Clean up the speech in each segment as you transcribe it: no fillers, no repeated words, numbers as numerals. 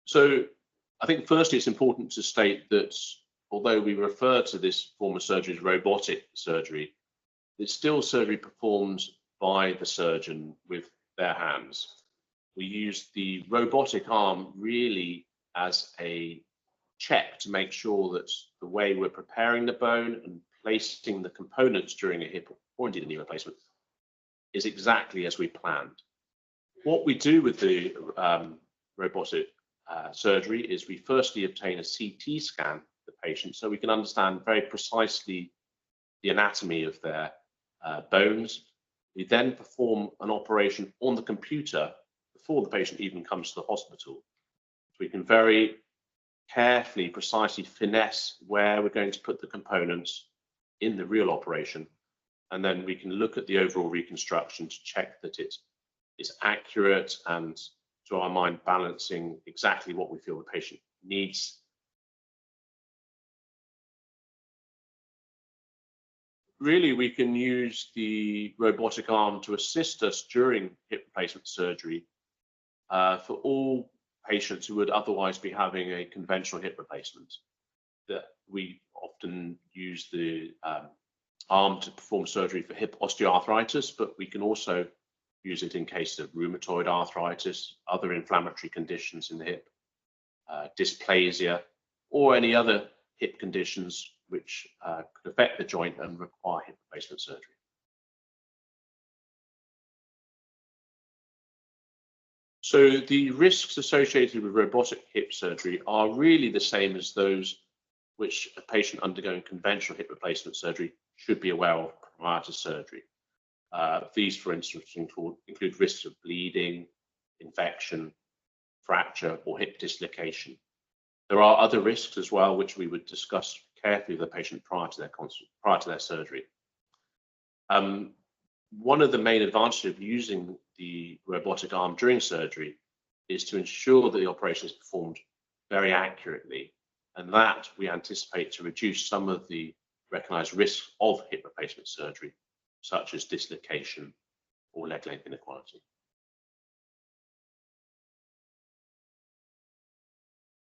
So I think firstly, it's important to state that although we refer to this form of surgery as robotic surgery, it's still surgery performed by the surgeon with their hands. We use the robotic arm really as a check to make sure that the way we're preparing the bone and placing the components during a hip or indeed a knee replacement is exactly as we planned. What we do with the robotic surgery is we firstly obtain a CT scan of the patient so we can understand very precisely the anatomy of their bones. We then perform an operation on the computer before the patient even comes to the hospital. So we can very carefully, precisely finesse where we're going to put the components in the real operation. And then we can look at the overall reconstruction to check that it is accurate and, to our mind, balancing exactly what we feel the patient needs. Really, we can use the robotic arm to assist us during hip replacement surgery for all patients who would otherwise be having a conventional hip replacement. That we often use the arm to perform surgery for hip osteoarthritis, but we can also use it in case of rheumatoid arthritis, other inflammatory conditions in the hip, dysplasia, or any other hip conditions which could affect the joint and require hip replacement surgery. So the risks associated with robotic hip surgery are really the same as those which a patient undergoing conventional hip replacement surgery should be aware of prior to surgery. These, for instance, include risks of bleeding, infection, fracture, or hip dislocation. There are other risks as well, which we would discuss carefully with the patient prior to their surgery. One of the main advantages of using the robotic arm during surgery is to ensure that the operation is performed very accurately, and that we anticipate to reduce some of the recognized risks of hip replacement surgery, such as dislocation or leg length inequality.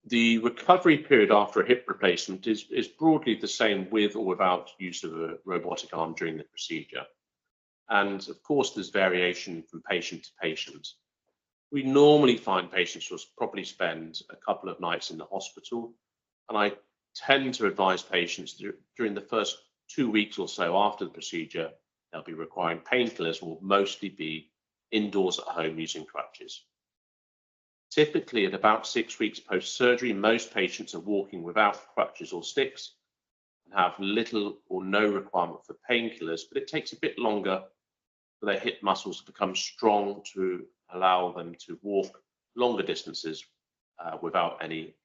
The recovery period after a hip replacement is broadly the same with or without use of a robotic arm during the procedure. And of course, there's variation from patient to patient. We normally find patients will probably spend a couple of nights in the hospital, and I tend to advise patients during the first 2 weeks or so after the procedure, they'll be requiring painkillers, will mostly be indoors at home using crutches. Typically, at about 6 weeks post-surgery, most patients are walking without crutches or sticks and have little or no requirement for painkillers, but it takes a bit longer for their hip muscles to become strong to allow them to walk longer distances without any